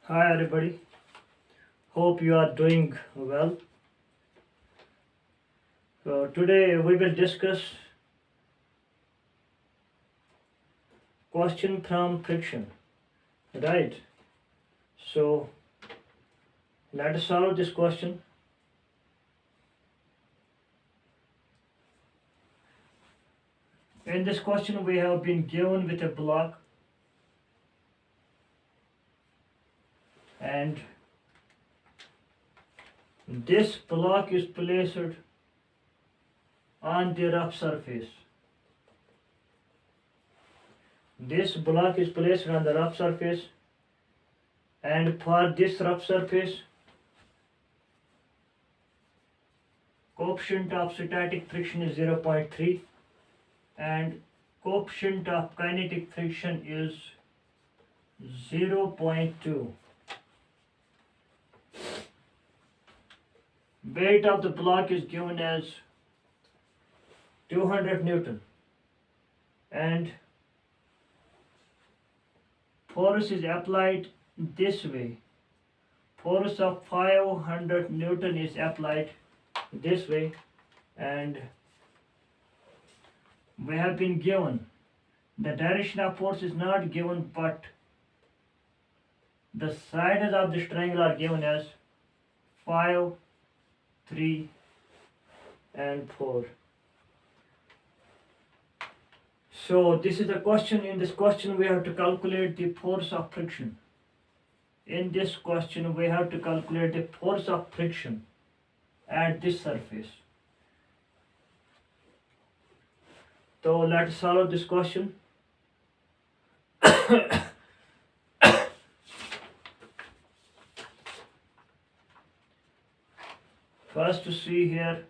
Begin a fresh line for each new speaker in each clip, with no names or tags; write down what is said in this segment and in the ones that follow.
Hi everybody, hope you are doing well. So today we will discuss question from friction, right? So let us solve this question. In this question we have been given with a block and this block is placed on the rough surface. This block is placed on the rough surface and for this rough surface coefficient of static friction is 0.3 and coefficient of kinetic friction is 0.2. Weight of the block is given as 200 Newton and force is applied this way. Force of 500 Newton is applied this way and we have been given the direction of force is not given, but the sides of this triangle are given as 5, 3 and 4. So this is the question. In this question we have to calculate the force of friction. In this question we have to calculate the force of friction at this surface. So let's solve this question. First to see here,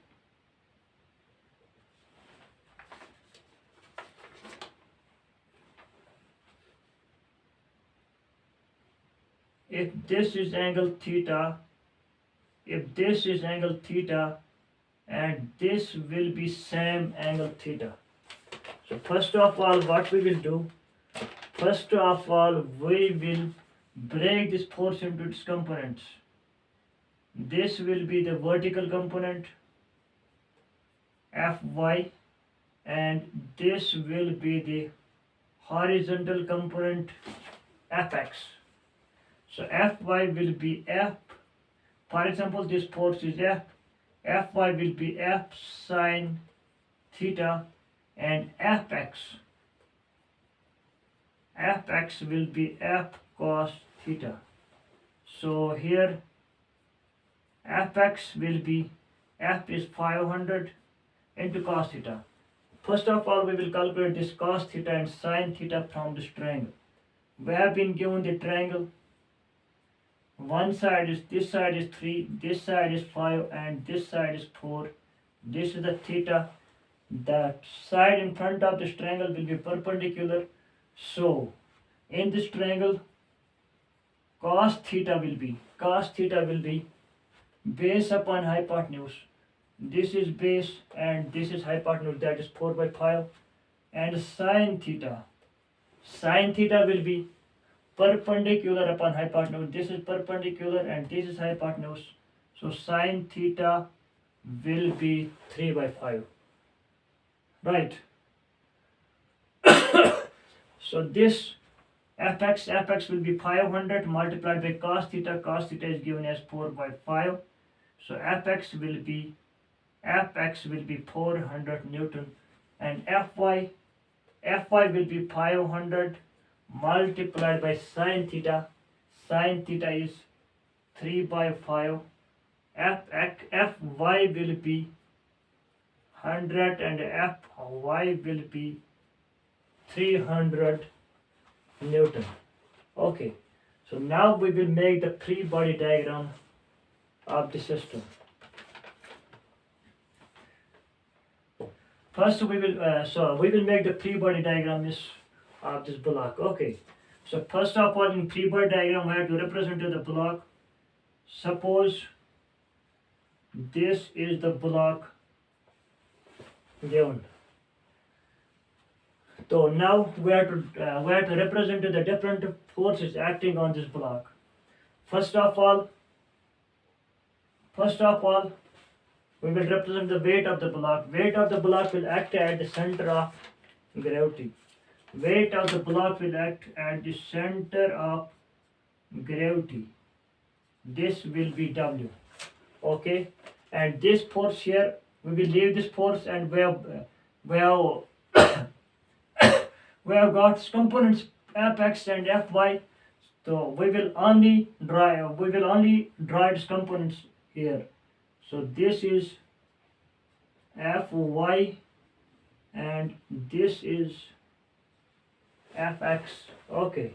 if this is angle theta, and this will be same angle theta. So first of all what we will do, first of all we will break this force into its components. This will be the vertical component Fy and this will be the horizontal component Fx. So Fy will be F, for example this force is F, Fy will be F sine theta and Fx will be F cos theta. So here Fx will be, F is 500 into cos theta. First of all we will calculate this cos theta and sin theta from this triangle. We have been given the triangle. One side is, this side is 3, this side is 5 and this side is 4. This is the theta. The side in front of this triangle will be perpendicular. So in this triangle cos theta will be base upon hypotenuse. This is base and this is hypotenuse, that is 4 by 5. And sin theta will be perpendicular upon hypotenuse. This is perpendicular and this is hypotenuse. So sin theta will be 3 by 5. Right. So this Fx will be 500 multiplied by cos theta. Cos theta is given as 4 by 5. So Fx will be 400 Newton and Fy will be 500 multiplied by sin theta. Sin theta is 3 by 5. Fy will be 100 and Fy will be 300 Newton. Okay, so now we will make the free body diagram of the system. First we will make the free body diagram of this block. Okay, so first of all in free body diagram we have to represent the block. Suppose this is the block given. So now we have to represent the different forces acting on this block. First of all, first of all, we will represent the weight of the block. Weight of the block will act at the center of gravity. Weight of the block will act at the center of gravity. This will be W. Okay, and this force here, we will leave this force, and we have we have got components fx and fy. So we will only draw its components here. So this is fy and this is fx. Okay,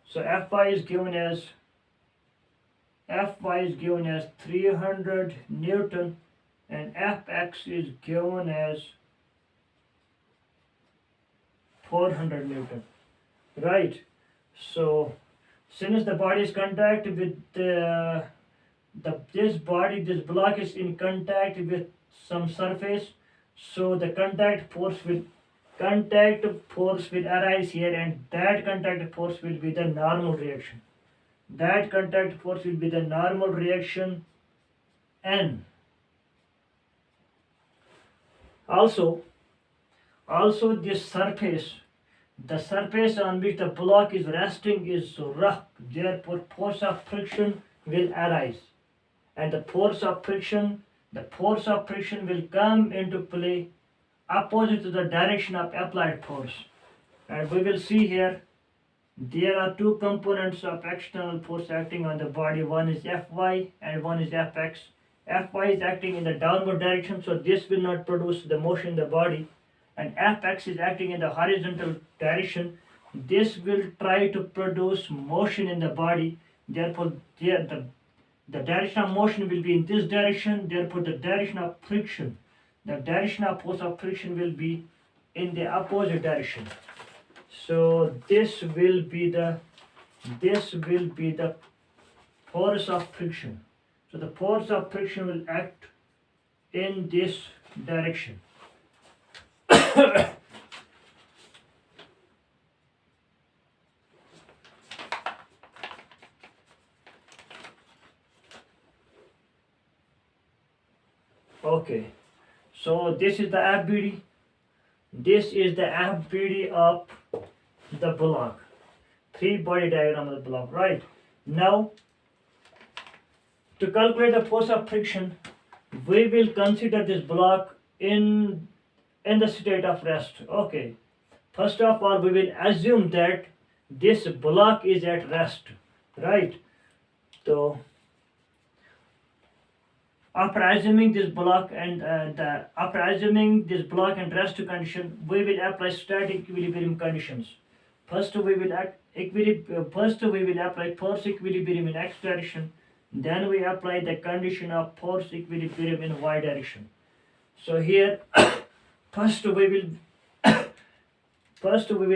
so fy is given as 300 Newton and fx is given as 400 Newton, right? So since the body is contact with this block is in contact with some surface, so the contact force will arise here, and that contact force will be the normal reaction. That contact force will be the normal reaction N. Also this surface, the surface on which the block is resting is rough, therefore force of friction will arise, and the force of friction will come into play opposite to the direction of applied force. And we will see here there are two components of external force acting on the body. One is Fy and one is Fx. Fy is acting in the downward direction, so this will not produce the motion in the body, and Fx is acting in the horizontal direction. This will try to produce motion in the body. Therefore the direction of motion will be in this direction. Therefore the direction of friction, the direction of force of friction will be in the opposite direction. So this will be the force of friction. So the force of friction will act in this direction. Okay, so this is the FBD. This is the FBD of the block. Three body diagram of the block, right? Now, to calculate the force of friction, we will consider this block in the state of rest. Okay, first of all, we will assume that this block is at rest, right? So after assuming this block and rest condition, we will apply static equilibrium conditions. First we will apply force equilibrium in x direction, then we apply the condition of force equilibrium in y direction. So here first we will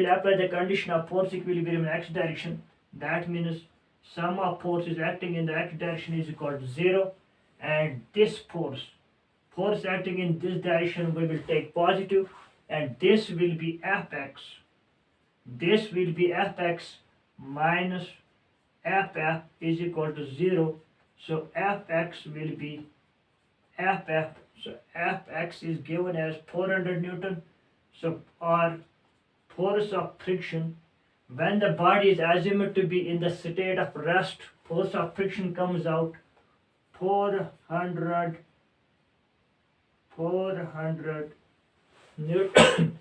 apply the condition of force equilibrium in x direction. That means sum of forces acting in the x direction is equal to 0, and this force acting in this direction we will take positive, and this will be Fx. This will be Fx minus Ff is equal to 0. So Fx will be Ff. So Fx is given as 400 Newton. So our force of friction, when the body is assumed to be in the state of rest, force of friction comes out 400 Newton.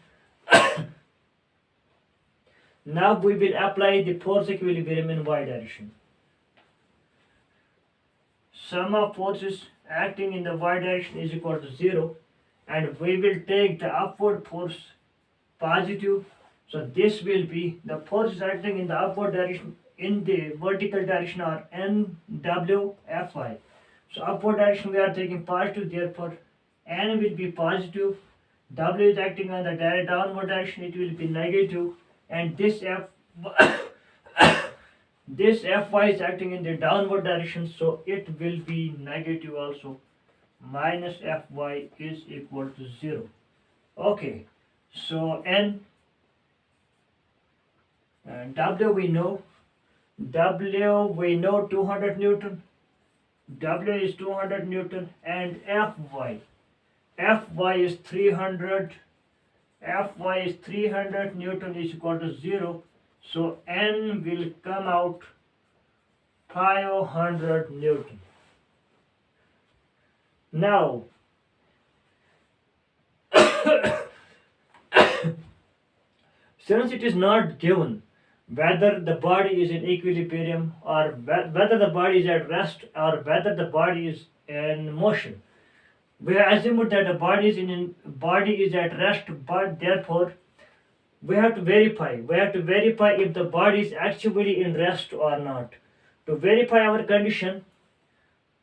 Now we will apply the force equilibrium in y direction. Sum of forces acting in the y direction is equal to 0, and we will take the upward force positive. So this will be the forces acting in the upward direction in the vertical direction are NW Fy. So upward direction we are taking positive, therefore N will be positive. W is acting on the downward direction, it will be negative, and this Fy is acting in the downward direction, so it will be negative also. Minus Fy is equal to 0. Okay, so N and W we know. W, we know 200 Newton. W is 200 Newton. And Fy. Fy is 300. Fy is 300 Newton is equal to 0. So N will come out 500 Newton. Now, since it is not given whether the body is in equilibrium or whether the body is at rest or whether the body is in motion, we assume that the body is at rest, but therefore we have to verify. We have to verify if the body is actually in rest or not. To verify our condition,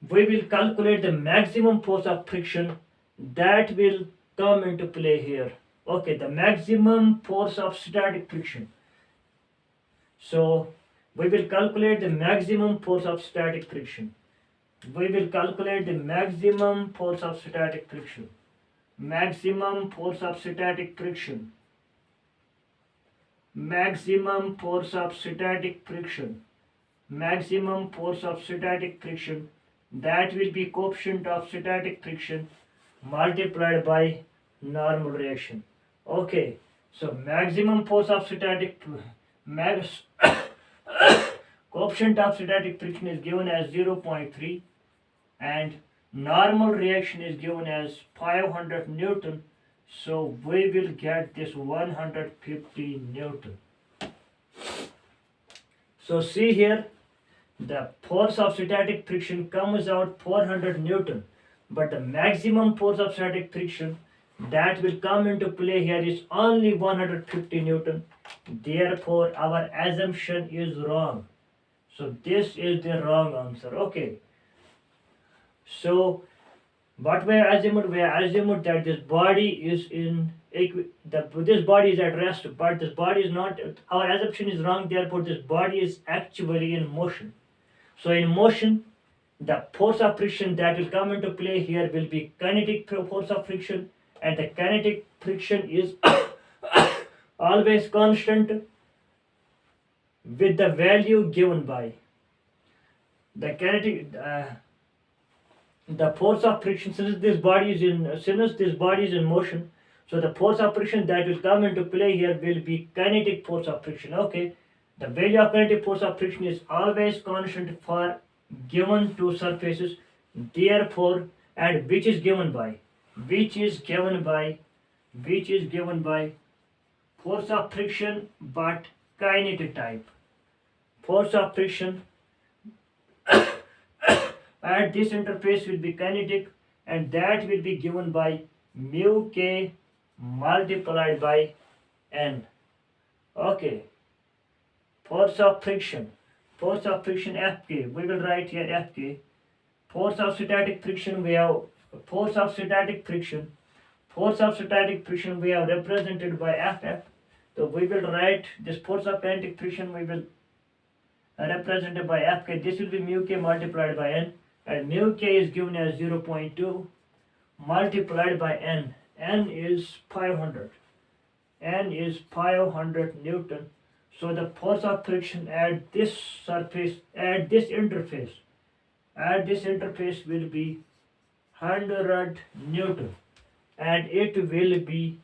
we will calculate the maximum force of friction that will come into play here. Okay, the maximum force of static friction. So we will calculate the maximum force of static friction. We will calculate the maximum force of static friction. Maximum force of static friction. Maximum force of static friction. Maximum force of static friction. That will be coefficient of static friction multiplied by normal reaction. Okay, so maximum force of static coefficient of static friction is given as 0.3 and normal reaction is given as 500 Newton. So we will get this 150 Newton. So see here, the force of static friction comes out 400 Newton, but the maximum force of static friction that will come into play here is only 150 Newton. Therefore, our assumption is wrong. So this is the wrong answer. Okay. So what we assumed that this body is this body is at rest, but this body is not. Our assumption is wrong. Therefore, this body is actually in motion. So in motion, the force of friction that will come into play here will be kinetic force of friction, and the kinetic friction is always constant with the value given by the kinetic the force of friction. Since this body is in motion, so the force of friction that will come into play here will be kinetic force of friction. Okay, the value of kinetic force of friction is always constant for given two surfaces. Therefore, and which is given by force of friction but kinetic type. Force of friction at this interface will be kinetic, and that will be given by mu k multiplied by n. Okay, force of friction Fk, we will write here Fk. Force of static friction, we have we have represented by Ff. So we will write this force of kinetic friction, we will represent it by Fk. This will be mu k multiplied by n, and mu k is given as 0.2 multiplied by n. N is 500. N is 500 Newton. So the force of friction at this surface, at this interface will be 100 Newton, and it will be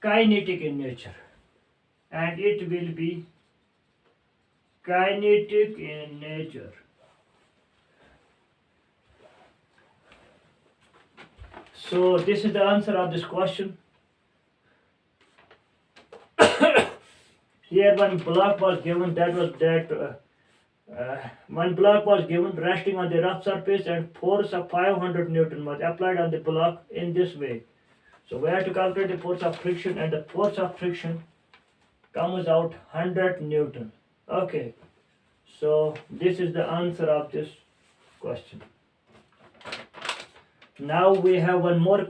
kinetic in nature, So this is the answer of this question. Here one block was given, one block was given resting on the rough surface, and force of 500 Newton was applied on the block in this way. So we have to calculate the force of friction, and the force of friction comes out 100 Newton. Okay, so this is the answer of this question. Now we have one more question.